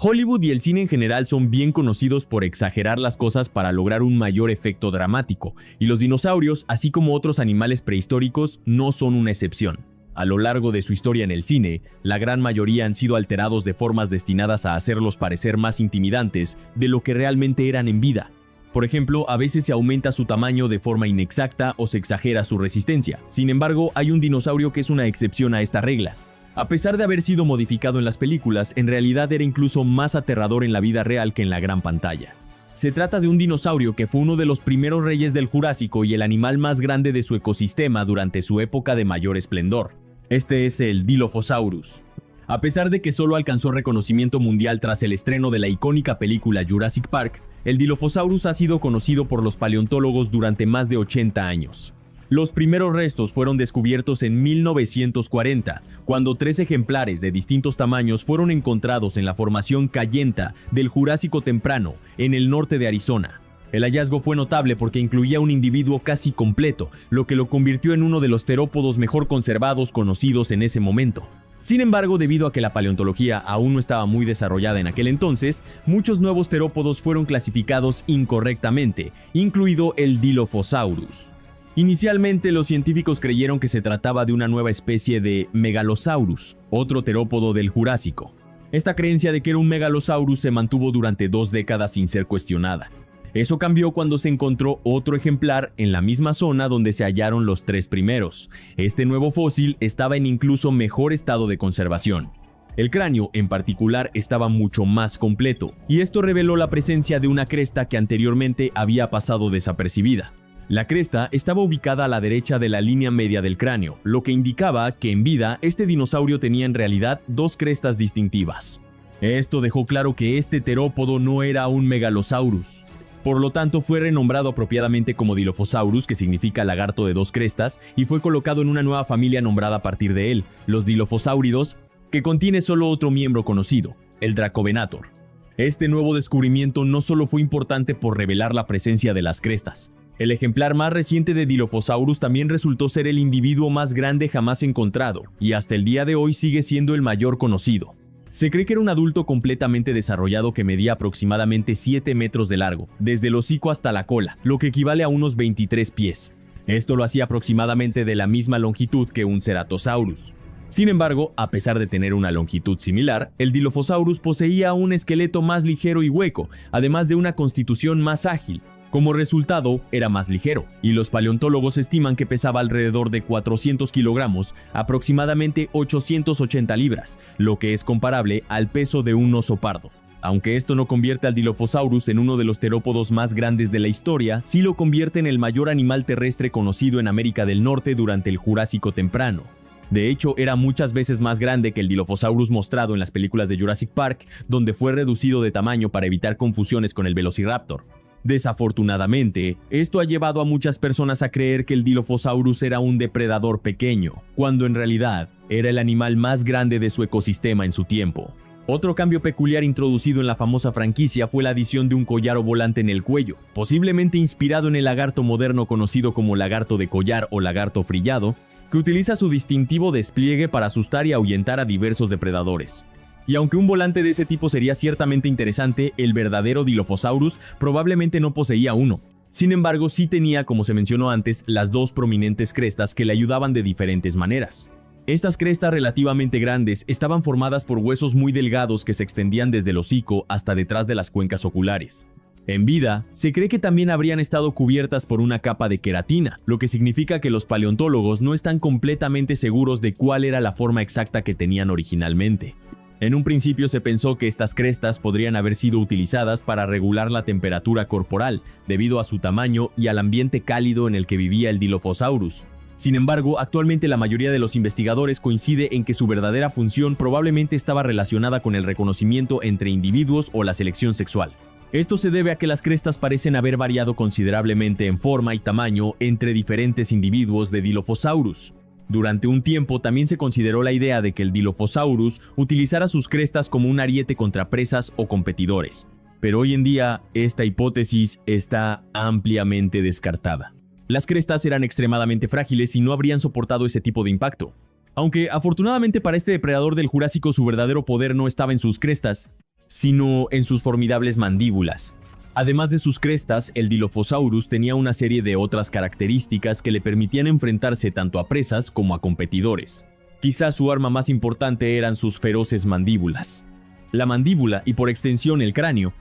Hollywood y el cine en general son bien conocidos por exagerar las cosas para lograr un mayor efecto dramático, y los dinosaurios, así como otros animales prehistóricos, no son una excepción. A lo largo de su historia en el cine, la gran mayoría han sido alterados de formas destinadas a hacerlos parecer más intimidantes de lo que realmente eran en vida. Por ejemplo, a veces se aumenta su tamaño de forma inexacta o se exagera su resistencia. Sin embargo, hay un dinosaurio que es una excepción a esta regla. A pesar de haber sido modificado en las películas, en realidad era incluso más aterrador en la vida real que en la gran pantalla. Se trata de un dinosaurio que fue uno de los primeros reyes del Jurásico y el animal más grande de su ecosistema durante su época de mayor esplendor. Este es el Dilophosaurus. A pesar de que solo alcanzó reconocimiento mundial tras el estreno de la icónica película Jurassic Park, el Dilophosaurus ha sido conocido por los paleontólogos durante más de 80 años. Los primeros restos fueron descubiertos en 1940, cuando 3 ejemplares de distintos tamaños fueron encontrados en la formación Kayenta del Jurásico temprano, en el norte de Arizona. El hallazgo fue notable porque incluía un individuo casi completo, lo que lo convirtió en uno de los terópodos mejor conservados conocidos en ese momento. Sin embargo, debido a que la paleontología aún no estaba muy desarrollada en aquel entonces, muchos nuevos terópodos fueron clasificados incorrectamente, incluido el Dilophosaurus. Inicialmente, los científicos creyeron que se trataba de una nueva especie de Megalosaurus, otro terópodo del Jurásico. Esta creencia de que era un Megalosaurus se mantuvo durante 2 décadas sin ser cuestionada. Eso cambió cuando se encontró otro ejemplar en la misma zona donde se hallaron los 3 primeros. Este nuevo fósil estaba en incluso mejor estado de conservación. El cráneo, en particular, estaba mucho más completo, y esto reveló la presencia de una cresta que anteriormente había pasado desapercibida. La cresta estaba ubicada a la derecha de la línea media del cráneo, lo que indicaba que en vida este dinosaurio tenía en realidad 2 crestas distintivas. Esto dejó claro que este terópodo no era un Megalosaurus. Por lo tanto, fue renombrado apropiadamente como Dilophosaurus, que significa lagarto de 2 crestas, y fue colocado en una nueva familia nombrada a partir de él, los Dilophosáuridos, que contiene solo otro miembro conocido, el Dracovenator. Este nuevo descubrimiento no solo fue importante por revelar la presencia de las crestas. El ejemplar más reciente de Dilophosaurus también resultó ser el individuo más grande jamás encontrado, y hasta el día de hoy sigue siendo el mayor conocido. Se cree que era un adulto completamente desarrollado que medía aproximadamente 7 metros de largo, desde el hocico hasta la cola, lo que equivale a unos 23 pies. Esto lo hacía aproximadamente de la misma longitud que un Ceratosaurus. Sin embargo, a pesar de tener una longitud similar, el Dilophosaurus poseía un esqueleto más ligero y hueco, además de una constitución más ágil. Como resultado, era más ligero, y los paleontólogos estiman que pesaba alrededor de 400 kilogramos, aproximadamente 880 libras, lo que es comparable al peso de un oso pardo. Aunque esto no convierte al Dilophosaurus en uno de los terópodos más grandes de la historia, sí lo convierte en el mayor animal terrestre conocido en América del Norte durante el Jurásico temprano. De hecho, era muchas veces más grande que el Dilophosaurus mostrado en las películas de Jurassic Park, donde fue reducido de tamaño para evitar confusiones con el Velociraptor. Desafortunadamente, esto ha llevado a muchas personas a creer que el Dilophosaurus era un depredador pequeño, cuando en realidad era el animal más grande de su ecosistema en su tiempo. Otro cambio peculiar introducido en la famosa franquicia fue la adición de un collar o volante en el cuello, posiblemente inspirado en el lagarto moderno conocido como lagarto de collar o lagarto frillado, que utiliza su distintivo despliegue para asustar y ahuyentar a diversos depredadores. Y aunque un volante de ese tipo sería ciertamente interesante, el verdadero Dilophosaurus probablemente no poseía uno. Sin embargo, sí tenía, como se mencionó antes, las 2 prominentes crestas que le ayudaban de diferentes maneras. Estas crestas relativamente grandes estaban formadas por huesos muy delgados que se extendían desde el hocico hasta detrás de las cuencas oculares. En vida, se cree que también habrían estado cubiertas por una capa de queratina, lo que significa que los paleontólogos no están completamente seguros de cuál era la forma exacta que tenían originalmente. En un principio se pensó que estas crestas podrían haber sido utilizadas para regular la temperatura corporal, debido a su tamaño y al ambiente cálido en el que vivía el Dilophosaurus. Sin embargo, actualmente la mayoría de los investigadores coincide en que su verdadera función probablemente estaba relacionada con el reconocimiento entre individuos o la selección sexual. Esto se debe a que las crestas parecen haber variado considerablemente en forma y tamaño entre diferentes individuos de Dilophosaurus. Durante un tiempo también se consideró la idea de que el Dilophosaurus utilizara sus crestas como un ariete contra presas o competidores, pero hoy en día esta hipótesis está ampliamente descartada. Las crestas eran extremadamente frágiles y no habrían soportado ese tipo de impacto. Aunque afortunadamente para este depredador del Jurásico su verdadero poder no estaba en sus crestas, sino en sus formidables mandíbulas. Además de sus crestas, el Dilophosaurus tenía una serie de otras características que le permitían enfrentarse tanto a presas como a competidores. Quizás su arma más importante eran sus feroces mandíbulas. La mandíbula, y por extensión el cráneo,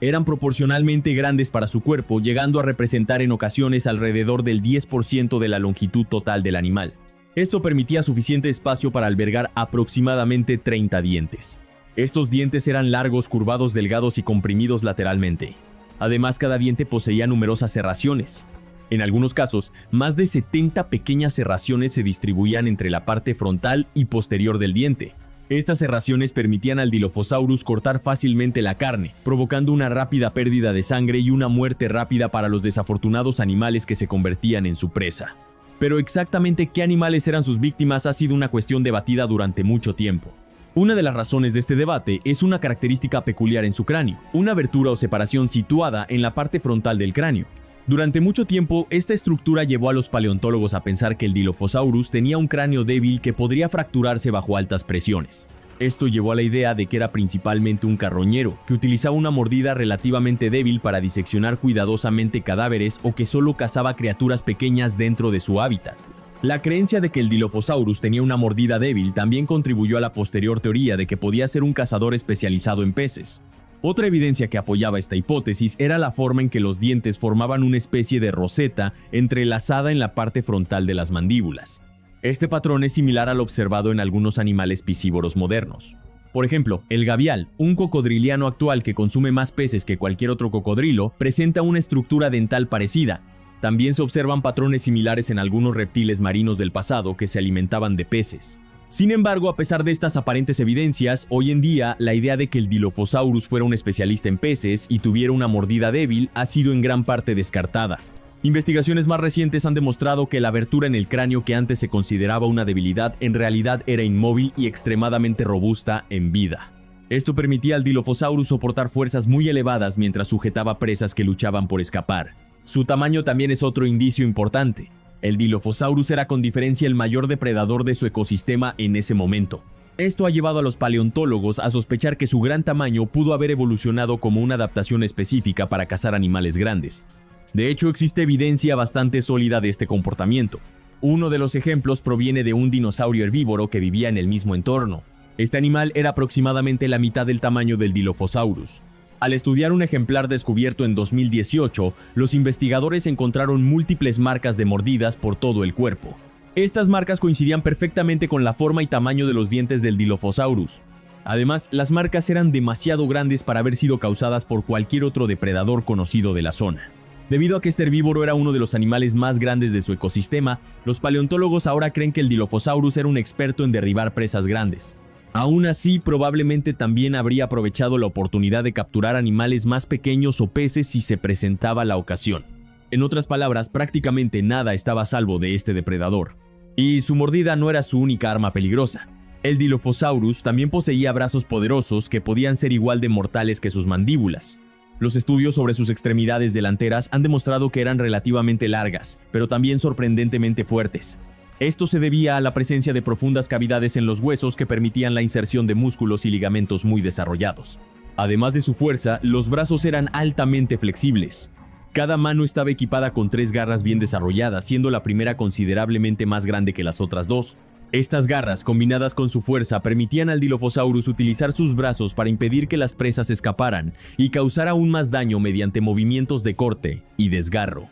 eran proporcionalmente grandes para su cuerpo, llegando a representar en ocasiones alrededor del 10% de la longitud total del animal. Esto permitía suficiente espacio para albergar aproximadamente 30 dientes. Estos dientes eran largos, curvados, delgados y comprimidos lateralmente. Además, cada diente poseía numerosas serraciones. En algunos casos, más de 70 pequeñas serraciones se distribuían entre la parte frontal y posterior del diente. Estas serraciones permitían al Dilophosaurus cortar fácilmente la carne, provocando una rápida pérdida de sangre y una muerte rápida para los desafortunados animales que se convertían en su presa. Pero exactamente qué animales eran sus víctimas ha sido una cuestión debatida durante mucho tiempo. Una de las razones de este debate es una característica peculiar en su cráneo, una abertura o separación situada en la parte frontal del cráneo. Durante mucho tiempo, esta estructura llevó a los paleontólogos a pensar que el Dilophosaurus tenía un cráneo débil que podría fracturarse bajo altas presiones. Esto llevó a la idea de que era principalmente un carroñero, que utilizaba una mordida relativamente débil para diseccionar cuidadosamente cadáveres o que solo cazaba criaturas pequeñas dentro de su hábitat. La creencia de que el Dilophosaurus tenía una mordida débil también contribuyó a la posterior teoría de que podía ser un cazador especializado en peces. Otra evidencia que apoyaba esta hipótesis era la forma en que los dientes formaban una especie de roseta entrelazada en la parte frontal de las mandíbulas. Este patrón es similar al observado en algunos animales piscívoros modernos. Por ejemplo, el gavial, un cocodriliano actual que consume más peces que cualquier otro cocodrilo, presenta una estructura dental parecida. También se observan patrones similares en algunos reptiles marinos del pasado que se alimentaban de peces. Sin embargo, a pesar de estas aparentes evidencias, hoy en día la idea de que el Dilophosaurus fuera un especialista en peces y tuviera una mordida débil ha sido en gran parte descartada. Investigaciones más recientes han demostrado que la abertura en el cráneo que antes se consideraba una debilidad en realidad era inmóvil y extremadamente robusta en vida. Esto permitía al Dilophosaurus soportar fuerzas muy elevadas mientras sujetaba presas que luchaban por escapar. Su tamaño también es otro indicio importante. El Dilophosaurus era con diferencia el mayor depredador de su ecosistema en ese momento. Esto ha llevado a los paleontólogos a sospechar que su gran tamaño pudo haber evolucionado como una adaptación específica para cazar animales grandes. De hecho, existe evidencia bastante sólida de este comportamiento. Uno de los ejemplos proviene de un dinosaurio herbívoro que vivía en el mismo entorno. Este animal era aproximadamente la mitad del tamaño del Dilophosaurus. Al estudiar un ejemplar descubierto en 2018, los investigadores encontraron múltiples marcas de mordidas por todo el cuerpo. Estas marcas coincidían perfectamente con la forma y tamaño de los dientes del Dilophosaurus. Además, las marcas eran demasiado grandes para haber sido causadas por cualquier otro depredador conocido de la zona. Debido a que este herbívoro era uno de los animales más grandes de su ecosistema, los paleontólogos ahora creen que el Dilophosaurus era un experto en derribar presas grandes. Aún así, probablemente también habría aprovechado la oportunidad de capturar animales más pequeños o peces si se presentaba la ocasión. En otras palabras, prácticamente nada estaba a salvo de este depredador. Y su mordida no era su única arma peligrosa. El Dilophosaurus también poseía brazos poderosos que podían ser igual de mortales que sus mandíbulas. Los estudios sobre sus extremidades delanteras han demostrado que eran relativamente largas, pero también sorprendentemente fuertes. Esto se debía a la presencia de profundas cavidades en los huesos que permitían la inserción de músculos y ligamentos muy desarrollados. Además de su fuerza, los brazos eran altamente flexibles. Cada mano estaba equipada con 3 garras bien desarrolladas, siendo la primera considerablemente más grande que las otras 2. Estas garras, combinadas con su fuerza, permitían al Dilophosaurus utilizar sus brazos para impedir que las presas escaparan y causar aún más daño mediante movimientos de corte y desgarro.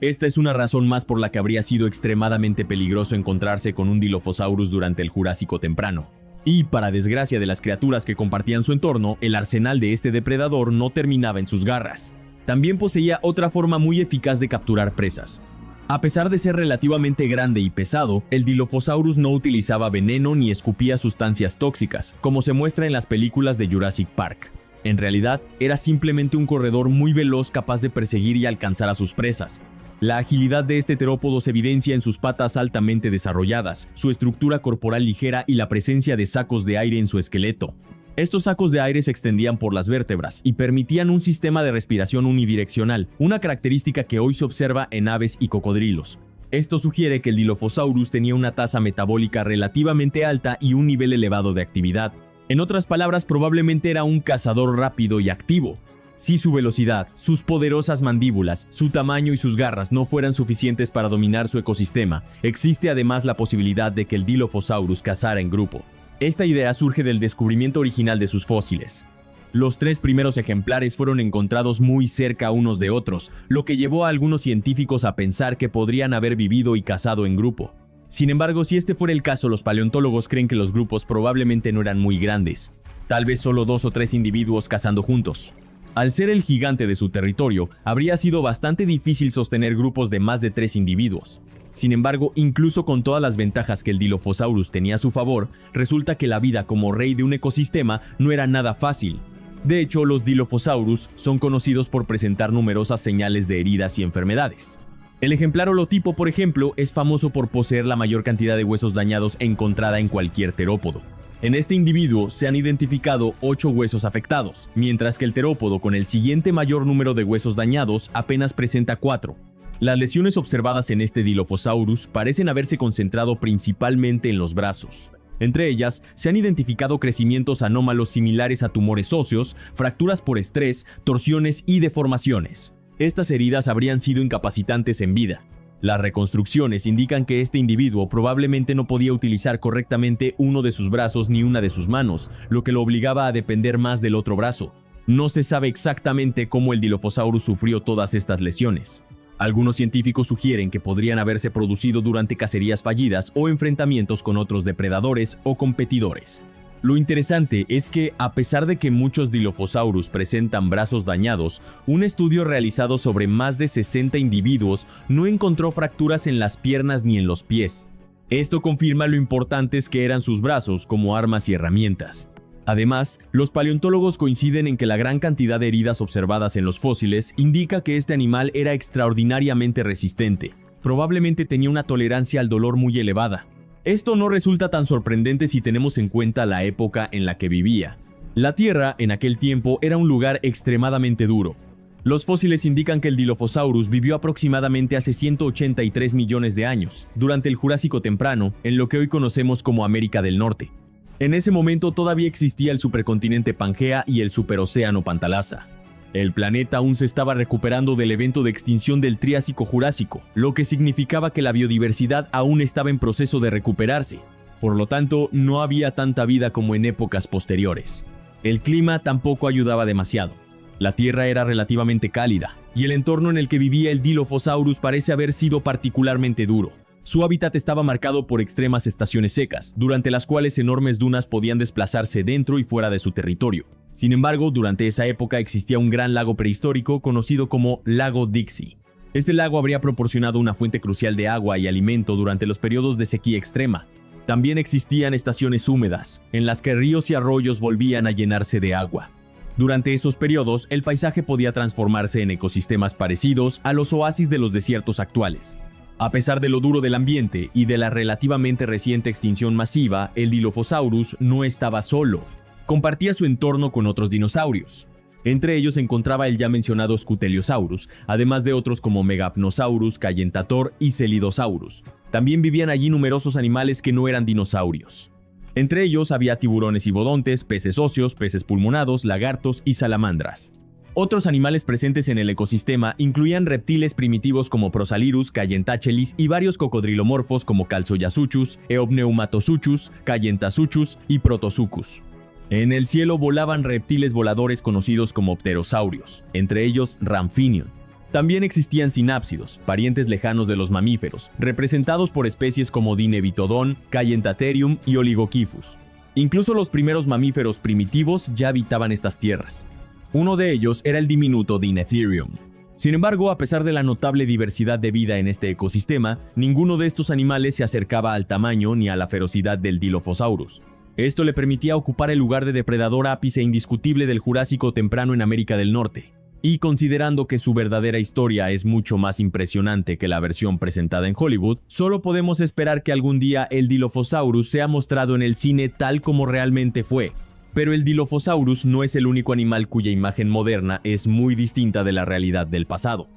Esta es una razón más por la que habría sido extremadamente peligroso encontrarse con un Dilophosaurus durante el Jurásico temprano. Y, para desgracia de las criaturas que compartían su entorno, el arsenal de este depredador no terminaba en sus garras. También poseía otra forma muy eficaz de capturar presas. A pesar de ser relativamente grande y pesado, el Dilophosaurus no utilizaba veneno ni escupía sustancias tóxicas, como se muestra en las películas de Jurassic Park. En realidad, era simplemente un corredor muy veloz capaz de perseguir y alcanzar a sus presas. La agilidad de este terópodo se evidencia en sus patas altamente desarrolladas, su estructura corporal ligera y la presencia de sacos de aire en su esqueleto. Estos sacos de aire se extendían por las vértebras y permitían un sistema de respiración unidireccional, una característica que hoy se observa en aves y cocodrilos. Esto sugiere que el Dilophosaurus tenía una tasa metabólica relativamente alta y un nivel elevado de actividad. En otras palabras, probablemente era un cazador rápido y activo. Si su velocidad, sus poderosas mandíbulas, su tamaño y sus garras no fueran suficientes para dominar su ecosistema, existe además la posibilidad de que el Dilophosaurus cazara en grupo. Esta idea surge del descubrimiento original de sus fósiles. Los 3 primeros ejemplares fueron encontrados muy cerca unos de otros, lo que llevó a algunos científicos a pensar que podrían haber vivido y cazado en grupo. Sin embargo, si este fuera el caso, los paleontólogos creen que los grupos probablemente no eran muy grandes. Tal vez solo 2 o 3 individuos cazando juntos. Al ser el gigante de su territorio, habría sido bastante difícil sostener grupos de más de 3 individuos. Sin embargo, incluso con todas las ventajas que el Dilophosaurus tenía a su favor, resulta que la vida como rey de un ecosistema no era nada fácil. De hecho, los Dilophosaurus son conocidos por presentar numerosas señales de heridas y enfermedades. El ejemplar holotipo, por ejemplo, es famoso por poseer la mayor cantidad de huesos dañados encontrada en cualquier terópodo. En este individuo se han identificado 8 huesos afectados, mientras que el terópodo con el siguiente mayor número de huesos dañados apenas presenta 4. Las lesiones observadas en este Dilophosaurus parecen haberse concentrado principalmente en los brazos. Entre ellas, se han identificado crecimientos anómalos similares a tumores óseos, fracturas por estrés, torsiones y deformaciones. Estas heridas habrían sido incapacitantes en vida. Las reconstrucciones indican que este individuo probablemente no podía utilizar correctamente uno de sus brazos ni una de sus manos, lo que lo obligaba a depender más del otro brazo. No se sabe exactamente cómo el Dilophosaurus sufrió todas estas lesiones. Algunos científicos sugieren que podrían haberse producido durante cacerías fallidas o enfrentamientos con otros depredadores o competidores. Lo interesante es que, a pesar de que muchos Dilophosaurus presentan brazos dañados, un estudio realizado sobre más de 60 individuos no encontró fracturas en las piernas ni en los pies. Esto confirma lo importantes que eran sus brazos como armas y herramientas. Además, los paleontólogos coinciden en que la gran cantidad de heridas observadas en los fósiles indica que este animal era extraordinariamente resistente. Probablemente tenía una tolerancia al dolor muy elevada. Esto no resulta tan sorprendente si tenemos en cuenta la época en la que vivía. La Tierra, en aquel tiempo, era un lugar extremadamente duro. Los fósiles indican que el Dilophosaurus vivió aproximadamente hace 183 millones de años, durante el Jurásico temprano, en lo que hoy conocemos como América del Norte. En ese momento todavía existía el supercontinente Pangea y el superocéano Pantalasa. El planeta aún se estaba recuperando del evento de extinción del Triásico-Jurásico, lo que significaba que la biodiversidad aún estaba en proceso de recuperarse. Por lo tanto, no había tanta vida como en épocas posteriores. El clima tampoco ayudaba demasiado. La Tierra era relativamente cálida, y el entorno en el que vivía el Dilophosaurus parece haber sido particularmente duro. Su hábitat estaba marcado por extremas estaciones secas, durante las cuales enormes dunas podían desplazarse dentro y fuera de su territorio. Sin embargo, durante esa época existía un gran lago prehistórico conocido como Lago Dixie. Este lago habría proporcionado una fuente crucial de agua y alimento durante los periodos de sequía extrema. También existían estaciones húmedas, en las que ríos y arroyos volvían a llenarse de agua. Durante esos periodos, el paisaje podía transformarse en ecosistemas parecidos a los oasis de los desiertos actuales. A pesar de lo duro del ambiente y de la relativamente reciente extinción masiva, el Dilophosaurus no estaba solo. Compartía su entorno con otros dinosaurios. Entre ellos se encontraba el ya mencionado Scuteliosaurus, además de otros como Megapnosaurus, Cayentator y Celidosaurus. También vivían allí numerosos animales que no eran dinosaurios. Entre ellos había tiburones y bodontes, peces óseos, peces pulmonados, lagartos y salamandras. Otros animales presentes en el ecosistema incluían reptiles primitivos como Prosalirus, Cayentachelis y varios cocodrilomorfos como Calzoyasuchus, Eopneumatosuchus, Cayentasuchus y Protosuchus. En el cielo volaban reptiles voladores conocidos como pterosaurios, entre ellos Ramphinion. También existían sinápsidos, parientes lejanos de los mamíferos, representados por especies como Dinebitodon, Cayentatherium y Oligokyphus. Incluso los primeros mamíferos primitivos ya habitaban estas tierras. Uno de ellos era el diminuto Dinetherium. Sin embargo, a pesar de la notable diversidad de vida en este ecosistema, ninguno de estos animales se acercaba al tamaño ni a la ferocidad del Dilophosaurus. Esto le permitía ocupar el lugar de depredador ápice indiscutible del Jurásico temprano en América del Norte. Y considerando que su verdadera historia es mucho más impresionante que la versión presentada en Hollywood, solo podemos esperar que algún día el Dilophosaurus sea mostrado en el cine tal como realmente fue. Pero el Dilophosaurus no es el único animal cuya imagen moderna es muy distinta de la realidad del pasado.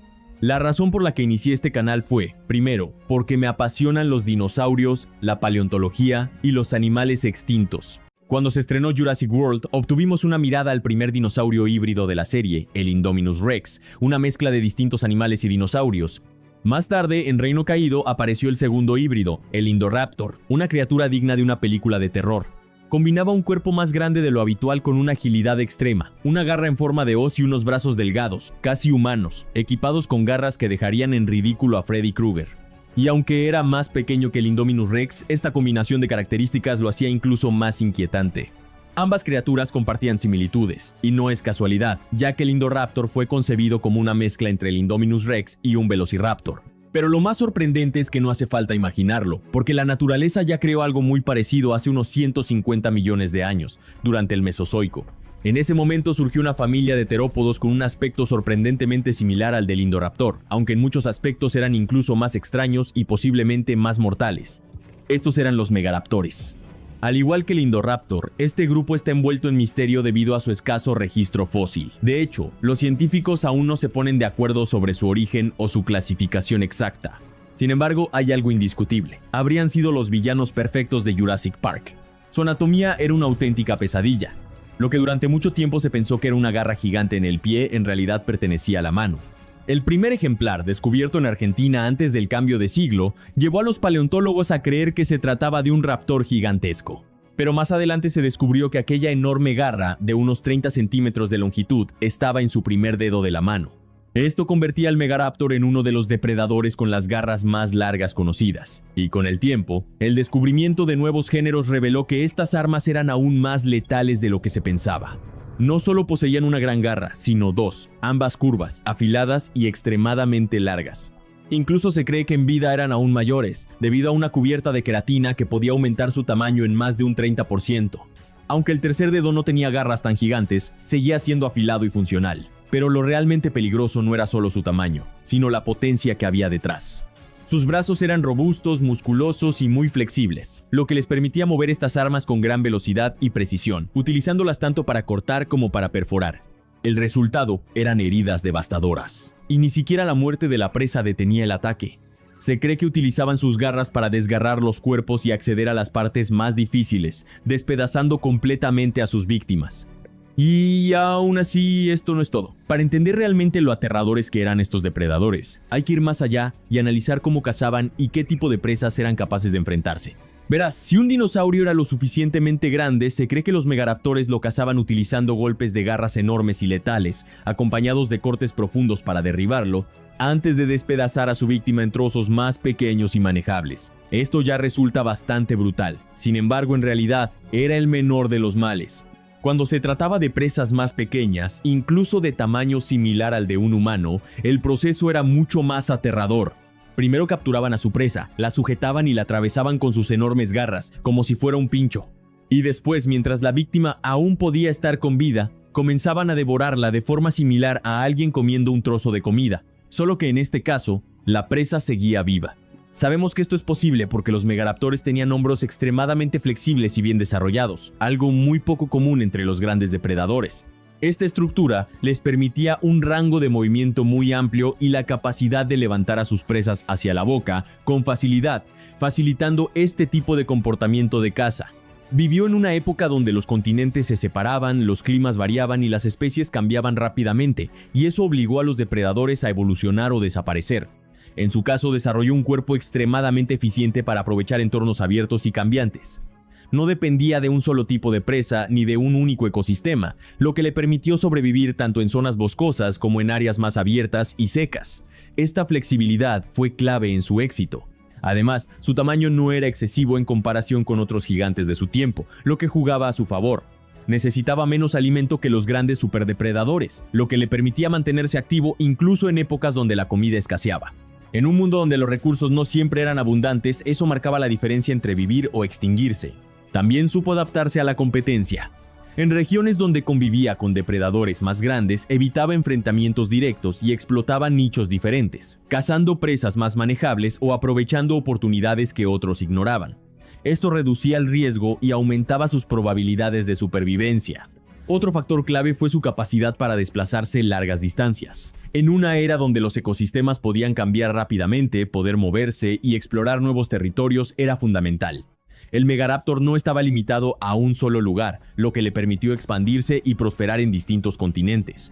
La razón por la que inicié este canal fue, primero, porque me apasionan los dinosaurios, la paleontología y los animales extintos. Cuando se estrenó Jurassic World, obtuvimos una mirada al primer dinosaurio híbrido de la serie, el Indominus Rex, una mezcla de distintos animales y dinosaurios. Más tarde, en Reino Caído, apareció el segundo híbrido, el Indoraptor, una criatura digna de una película de terror. Combinaba un cuerpo más grande de lo habitual con una agilidad extrema, una garra en forma de hoz y unos brazos delgados, casi humanos, equipados con garras que dejarían en ridículo a Freddy Krueger. Y aunque era más pequeño que el Indominus Rex, esta combinación de características lo hacía incluso más inquietante. Ambas criaturas compartían similitudes, y no es casualidad, ya que el Indoraptor fue concebido como una mezcla entre el Indominus Rex y un Velociraptor. Pero lo más sorprendente es que no hace falta imaginarlo, porque la naturaleza ya creó algo muy parecido hace unos 150 millones de años, durante el Mesozoico. En ese momento surgió una familia de terópodos con un aspecto sorprendentemente similar al del Indoraptor, aunque en muchos aspectos eran incluso más extraños y posiblemente más mortales. Estos eran los megaraptores. Al igual que el Indoraptor, este grupo está envuelto en misterio debido a su escaso registro fósil. De hecho, los científicos aún no se ponen de acuerdo sobre su origen o su clasificación exacta. Sin embargo, hay algo indiscutible. Habrían sido los villanos perfectos de Jurassic Park. Su anatomía era una auténtica pesadilla. Lo que durante mucho tiempo se pensó que era una garra gigante en el pie, en realidad pertenecía a la mano. El primer ejemplar, descubierto en Argentina antes del cambio de siglo, llevó a los paleontólogos a creer que se trataba de un raptor gigantesco. Pero más adelante se descubrió que aquella enorme garra, de unos 30 centímetros de longitud, estaba en su primer dedo de la mano. Esto convertía al Megaraptor en uno de los depredadores con las garras más largas conocidas. Y con el tiempo, el descubrimiento de nuevos géneros reveló que estas armas eran aún más letales de lo que se pensaba. No solo poseían una gran garra, sino dos, ambas curvas, afiladas y extremadamente largas. Incluso se cree que en vida eran aún mayores, debido a una cubierta de queratina que podía aumentar su tamaño en más de un 30%. Aunque el tercer dedo no tenía garras tan gigantes, seguía siendo afilado y funcional. Pero lo realmente peligroso no era solo su tamaño, sino la potencia que había detrás. Sus brazos eran robustos, musculosos y muy flexibles, lo que les permitía mover estas armas con gran velocidad y precisión, utilizándolas tanto para cortar como para perforar. El resultado eran heridas devastadoras, y ni siquiera la muerte de la presa detenía el ataque. Se cree que utilizaban sus garras para desgarrar los cuerpos y acceder a las partes más difíciles, despedazando completamente a sus víctimas. Y aún así, esto no es todo. Para entender realmente lo aterradores que eran estos depredadores, hay que ir más allá y analizar cómo cazaban y qué tipo de presas eran capaces de enfrentarse. Verás, si un dinosaurio era lo suficientemente grande, se cree que los megaraptores lo cazaban utilizando golpes de garras enormes y letales, acompañados de cortes profundos para derribarlo, antes de despedazar a su víctima en trozos más pequeños y manejables. Esto ya resulta bastante brutal. Sin embargo, en realidad, era el menor de los males. Cuando se trataba de presas más pequeñas, incluso de tamaño similar al de un humano, el proceso era mucho más aterrador. Primero capturaban a su presa, la sujetaban y la atravesaban con sus enormes garras, como si fuera un pincho. Y después, mientras la víctima aún podía estar con vida, comenzaban a devorarla de forma similar a alguien comiendo un trozo de comida, solo que en este caso, la presa seguía viva. Sabemos que esto es posible porque los megaraptores tenían hombros extremadamente flexibles y bien desarrollados, algo muy poco común entre los grandes depredadores. Esta estructura les permitía un rango de movimiento muy amplio y la capacidad de levantar a sus presas hacia la boca con facilidad, facilitando este tipo de comportamiento de caza. Vivió en una época donde los continentes se separaban, los climas variaban y las especies cambiaban rápidamente, y eso obligó a los depredadores a evolucionar o desaparecer. En su caso, desarrolló un cuerpo extremadamente eficiente para aprovechar entornos abiertos y cambiantes. No dependía de un solo tipo de presa ni de un único ecosistema, lo que le permitió sobrevivir tanto en zonas boscosas como en áreas más abiertas y secas. Esta flexibilidad fue clave en su éxito. Además, su tamaño no era excesivo en comparación con otros gigantes de su tiempo, lo que jugaba a su favor. Necesitaba menos alimento que los grandes superdepredadores, lo que le permitía mantenerse activo incluso en épocas donde la comida escaseaba. En un mundo donde los recursos no siempre eran abundantes, eso marcaba la diferencia entre vivir o extinguirse. También supo adaptarse a la competencia. En regiones donde convivía con depredadores más grandes, evitaba enfrentamientos directos y explotaba nichos diferentes, cazando presas más manejables o aprovechando oportunidades que otros ignoraban. Esto reducía el riesgo y aumentaba sus probabilidades de supervivencia. Otro factor clave fue su capacidad para desplazarse largas distancias. En una era donde los ecosistemas podían cambiar rápidamente, poder moverse y explorar nuevos territorios era fundamental. el Megaraptor no estaba limitado a un solo lugar, lo que le permitió expandirse y prosperar en distintos continentes.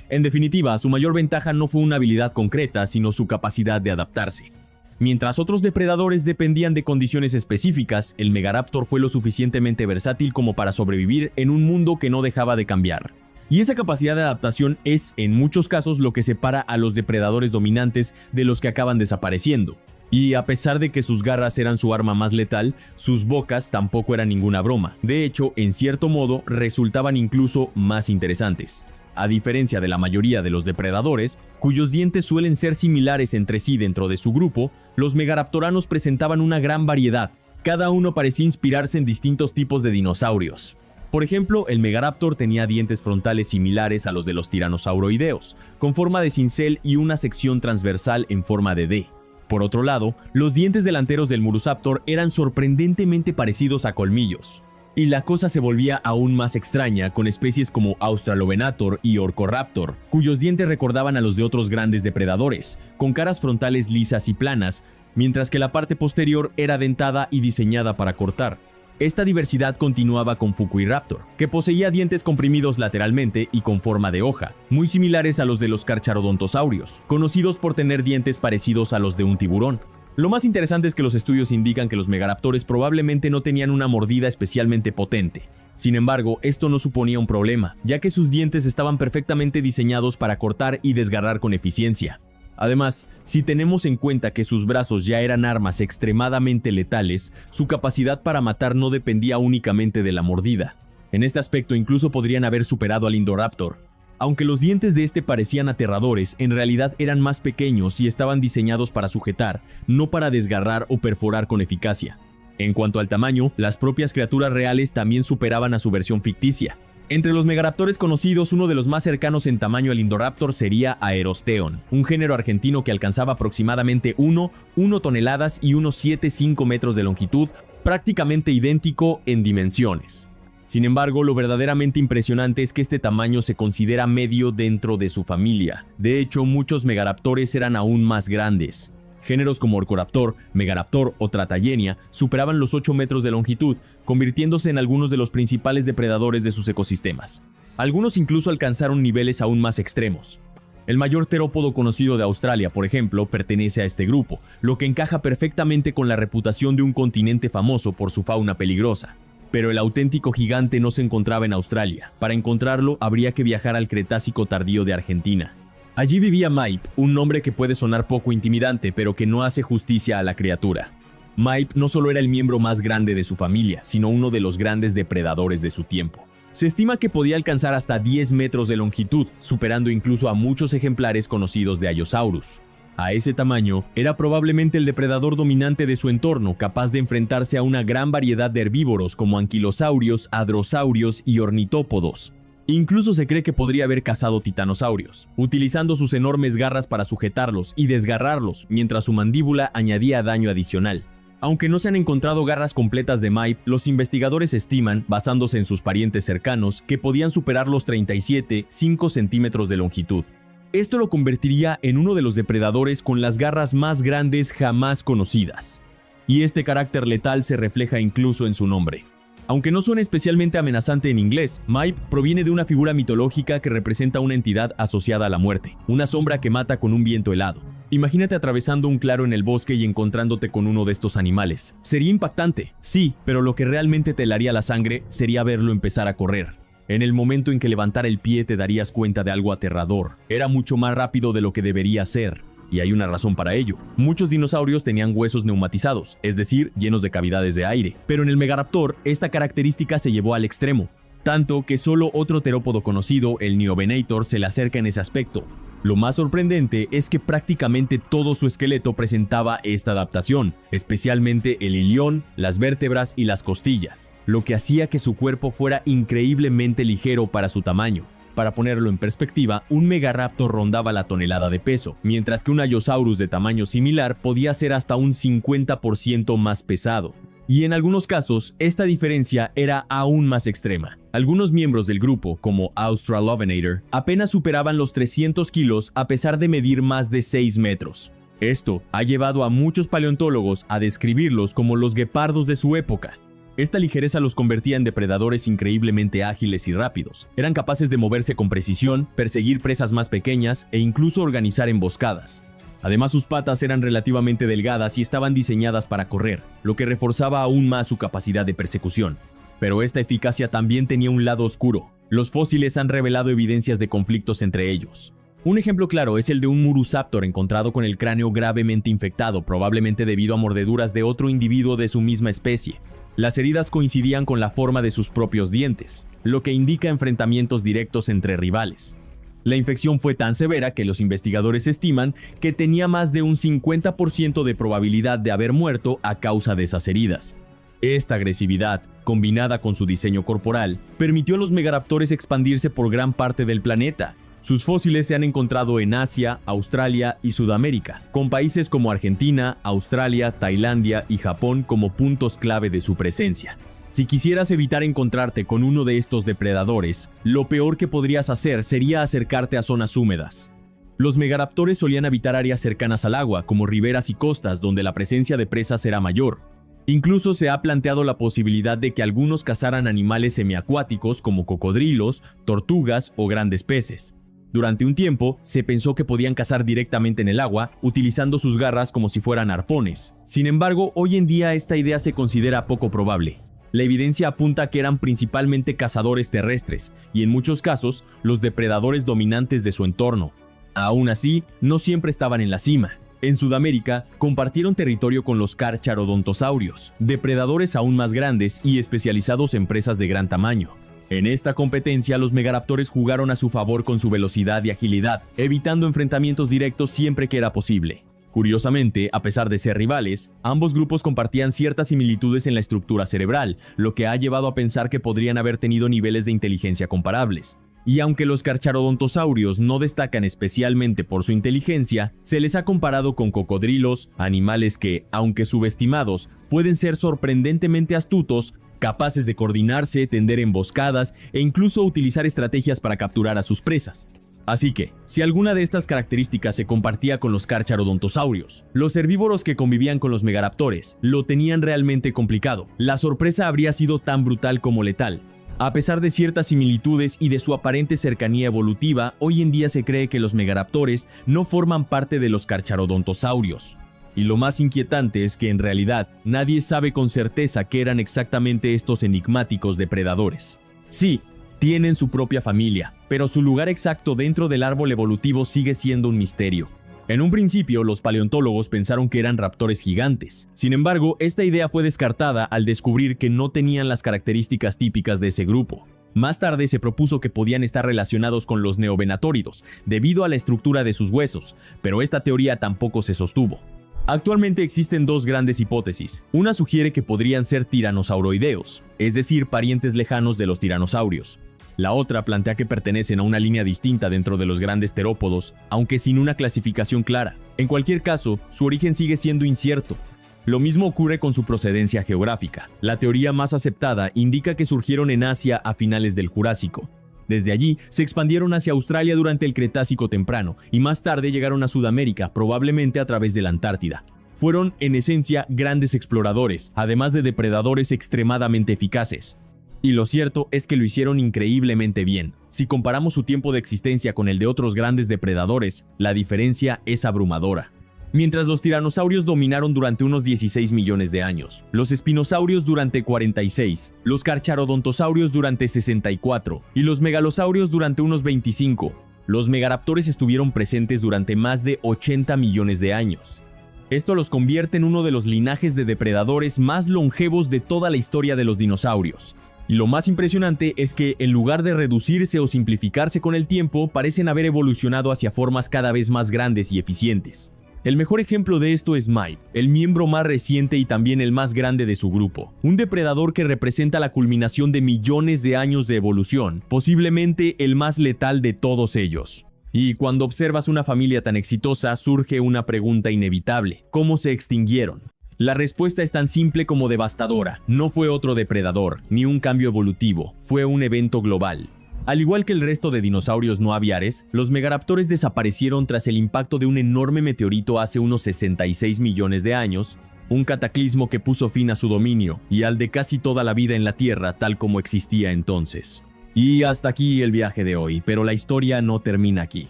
En definitiva, su mayor ventaja no fue una habilidad concreta, sino su capacidad de adaptarse. Mientras otros depredadores dependían de condiciones específicas, el Megaraptor fue lo suficientemente versátil como para sobrevivir en un mundo que no dejaba de cambiar. Y esa capacidad de adaptación es, en muchos casos, lo que separa a los depredadores dominantes de los que acaban desapareciendo. Y a pesar de que sus garras eran su arma más letal, sus bocas tampoco eran ninguna broma. De hecho, en cierto modo, resultaban incluso más interesantes. A diferencia de la mayoría de los depredadores, cuyos dientes suelen ser similares entre sí dentro de su grupo, los megaraptoranos presentaban una gran variedad. Cada uno parecía inspirarse en distintos tipos de dinosaurios. Por ejemplo, el Megaraptor tenía dientes frontales similares a los de los tiranosauroideos, con forma de cincel y una sección transversal en forma de D. Por otro lado, los dientes delanteros del Murusaptor eran sorprendentemente parecidos a colmillos. Y la cosa se volvía aún más extraña con especies como Australovenator y Orcoraptor, cuyos dientes recordaban a los de otros grandes depredadores, con caras frontales lisas y planas, mientras que la parte posterior era dentada y diseñada para cortar. Esta diversidad continuaba con Fukuiraptor, que poseía dientes comprimidos lateralmente y con forma de hoja, muy similares a los de los Carcharodontosaurios, conocidos por tener dientes parecidos a los de un tiburón. Lo más interesante es que los estudios indican que los megaraptores probablemente no tenían una mordida especialmente potente. Sin embargo, esto no suponía un problema, ya que sus dientes estaban perfectamente diseñados para cortar y desgarrar con eficiencia. Además, si tenemos en cuenta que sus brazos ya eran armas extremadamente letales, su capacidad para matar no dependía únicamente de la mordida. En este aspecto incluso podrían haber superado al Indoraptor. Aunque los dientes de este parecían aterradores, en realidad eran más pequeños y estaban diseñados para sujetar, no para desgarrar o perforar con eficacia. En cuanto al tamaño, las propias criaturas reales también superaban a su versión ficticia. Entre los megaraptores conocidos, uno de los más cercanos en tamaño al Indoraptor sería Aerosteon, un género argentino que alcanzaba aproximadamente 1 toneladas y unos 7,5 metros de longitud, prácticamente idéntico en dimensiones. Sin embargo, lo verdaderamente impresionante es que este tamaño se considera medio dentro de su familia. De hecho, muchos megaraptores eran aún más grandes. Géneros como Orcoraptor, Megaraptor o Tratayenia superaban los 8 metros de longitud, convirtiéndose en algunos de los principales depredadores de sus ecosistemas. Algunos incluso alcanzaron niveles aún más extremos. El mayor terópodo conocido de Australia, por ejemplo, pertenece a este grupo, lo que encaja perfectamente con la reputación de un continente famoso por su fauna peligrosa. Pero el auténtico gigante no se encontraba en Australia. Para encontrarlo, habría que viajar al Cretácico tardío de Argentina. Allí vivía Maip, un nombre que puede sonar poco intimidante, pero que no hace justicia a la criatura. Maip no solo era el miembro más grande de su familia, sino uno de los grandes depredadores de su tiempo. Se estima que podía alcanzar hasta 10 metros de longitud, superando incluso a muchos ejemplares conocidos de Allosaurus. A ese tamaño, era probablemente el depredador dominante de su entorno, capaz de enfrentarse a una gran variedad de herbívoros como anquilosaurios, hadrosaurios y ornitópodos. Incluso se cree que podría haber cazado titanosaurios, utilizando sus enormes garras para sujetarlos y desgarrarlos, mientras su mandíbula añadía daño adicional. Aunque no se han encontrado garras completas de Maip, los investigadores estiman, basándose en sus parientes cercanos, que podían superar los 5 centímetros de longitud. Esto lo convertiría en uno de los depredadores con las garras más grandes jamás conocidas. Y este carácter letal se refleja incluso en su nombre. Aunque no suena especialmente amenazante en inglés, Maip proviene de una figura mitológica que representa una entidad asociada a la muerte, una sombra que mata con un viento helado. Imagínate atravesando un claro en el bosque y encontrándote con uno de estos animales. Sería impactante, sí, pero lo que realmente te helaría la sangre sería verlo empezar a correr. En el momento en que levantara el pie te darías cuenta de algo aterrador. Era mucho más rápido de lo que debería ser. Y hay una razón para ello. Muchos dinosaurios tenían huesos neumatizados, es decir, llenos de cavidades de aire. Pero en el Megaraptor, esta característica se llevó al extremo. Tanto que solo otro terópodo conocido, el Neovenator, se le acerca en ese aspecto. Lo más sorprendente es que prácticamente todo su esqueleto presentaba esta adaptación, especialmente el ilión, las vértebras y las costillas, lo que hacía que su cuerpo fuera increíblemente ligero para su tamaño. Para ponerlo en perspectiva, un Megaraptor rondaba la tonelada de peso, mientras que un Allosaurus de tamaño similar podía ser hasta un 50% más pesado. Y en algunos casos, esta diferencia era aún más extrema. Algunos miembros del grupo, como Australovenator, apenas superaban los 300 kilos a pesar de medir más de 6 metros. Esto ha llevado a muchos paleontólogos a describirlos como los guepardos de su época. Esta ligereza los convertía en depredadores increíblemente ágiles y rápidos. Eran capaces de moverse con precisión, perseguir presas más pequeñas e incluso organizar emboscadas. Además, sus patas eran relativamente delgadas y estaban diseñadas para correr, lo que reforzaba aún más su capacidad de persecución. Pero esta eficacia también tenía un lado oscuro. Los fósiles han revelado evidencias de conflictos entre ellos. Un ejemplo claro es el de un Murusaptor encontrado con el cráneo gravemente infectado, probablemente debido a mordeduras de otro individuo de su misma especie. Las heridas coincidían con la forma de sus propios dientes, lo que indica enfrentamientos directos entre rivales. La infección fue tan severa que los investigadores estiman que tenía más de un 50% de probabilidad de haber muerto a causa de esas heridas. Esta agresividad, combinada con su diseño corporal, permitió a los megaraptores expandirse por gran parte del planeta. Sus fósiles se han encontrado en Asia, Australia y Sudamérica, con países como Argentina, Australia, Tailandia y Japón como puntos clave de su presencia. Si quisieras evitar encontrarte con uno de estos depredadores, lo peor que podrías hacer sería acercarte a zonas húmedas. Los megaraptores solían habitar áreas cercanas al agua, como riberas y costas, donde la presencia de presas era mayor. Incluso se ha planteado la posibilidad de que algunos cazaran animales semiacuáticos como cocodrilos, tortugas o grandes peces. Durante un tiempo, se pensó que podían cazar directamente en el agua, utilizando sus garras como si fueran arpones. Sin embargo, hoy en día esta idea se considera poco probable. La evidencia apunta a que eran principalmente cazadores terrestres, y en muchos casos, los depredadores dominantes de su entorno. Aún así, no siempre estaban en la cima. En Sudamérica, compartieron territorio con los Carcharodontosaurios, depredadores aún más grandes y especializados en presas de gran tamaño. En esta competencia, los megaraptores jugaron a su favor con su velocidad y agilidad, evitando enfrentamientos directos siempre que era posible. Curiosamente, a pesar de ser rivales, ambos grupos compartían ciertas similitudes en la estructura cerebral, lo que ha llevado a pensar que podrían haber tenido niveles de inteligencia comparables. Y aunque los carcharodontosaurios no destacan especialmente por su inteligencia, se les ha comparado con cocodrilos, animales que, aunque subestimados, pueden ser sorprendentemente astutos, capaces de coordinarse, tender emboscadas e incluso utilizar estrategias para capturar a sus presas. Así que, si alguna de estas características se compartía con los carcharodontosaurios, los herbívoros que convivían con los megaraptores lo tenían realmente complicado. La sorpresa habría sido tan brutal como letal. A pesar de ciertas similitudes y de su aparente cercanía evolutiva, hoy en día se cree que los megaraptores no forman parte de los carcharodontosaurios. Y lo más inquietante es que en realidad nadie sabe con certeza qué eran exactamente estos enigmáticos depredadores. Sí, tienen su propia familia, pero su lugar exacto dentro del árbol evolutivo sigue siendo un misterio. En un principio, los paleontólogos pensaron que eran raptores gigantes. Sin embargo, esta idea fue descartada al descubrir que no tenían las características típicas de ese grupo. Más tarde se propuso que podían estar relacionados con los neovenatóridos, debido a la estructura de sus huesos, pero esta teoría tampoco se sostuvo. Actualmente existen dos grandes hipótesis. Una sugiere que podrían ser tiranosauroideos, es decir, parientes lejanos de los tiranosaurios. La otra plantea que pertenecen a una línea distinta dentro de los grandes terópodos, aunque sin una clasificación clara. En cualquier caso, su origen sigue siendo incierto. Lo mismo ocurre con su procedencia geográfica. La teoría más aceptada indica que surgieron en Asia a finales del Jurásico. Desde allí, se expandieron hacia Australia durante el Cretácico temprano y más tarde llegaron a Sudamérica, probablemente a través de la Antártida. Fueron, en esencia, grandes exploradores, además de depredadores extremadamente eficaces. Y lo cierto es que lo hicieron increíblemente bien. Si comparamos su tiempo de existencia con el de otros grandes depredadores, la diferencia es abrumadora. Mientras los tiranosaurios dominaron durante unos 16 millones de años, los espinosaurios durante 46, los carcharodontosaurios durante 64 y los megalosaurios durante unos 25, los megaraptores estuvieron presentes durante más de 80 millones de años. Esto los convierte en uno de los linajes de depredadores más longevos de toda la historia de los dinosaurios. Y lo más impresionante es que, en lugar de reducirse o simplificarse con el tiempo, parecen haber evolucionado hacia formas cada vez más grandes y eficientes. El mejor ejemplo de esto es Mike, el miembro más reciente y también el más grande de su grupo, un depredador que representa la culminación de millones de años de evolución, posiblemente el más letal de todos ellos. Y cuando observas una familia tan exitosa, surge una pregunta inevitable: ¿cómo se extinguieron? La respuesta es tan simple como devastadora. No fue otro depredador, ni un cambio evolutivo, fue un evento global. Al igual que el resto de dinosaurios no aviares, los megaraptores desaparecieron tras el impacto de un enorme meteorito hace unos 66 millones de años, un cataclismo que puso fin a su dominio y al de casi toda la vida en la Tierra tal como existía entonces. Y hasta aquí el viaje de hoy, pero la historia no termina aquí.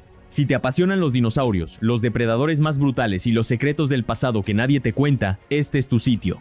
Si te apasionan los dinosaurios, los depredadores más brutales y los secretos del pasado que nadie te cuenta, este es tu sitio.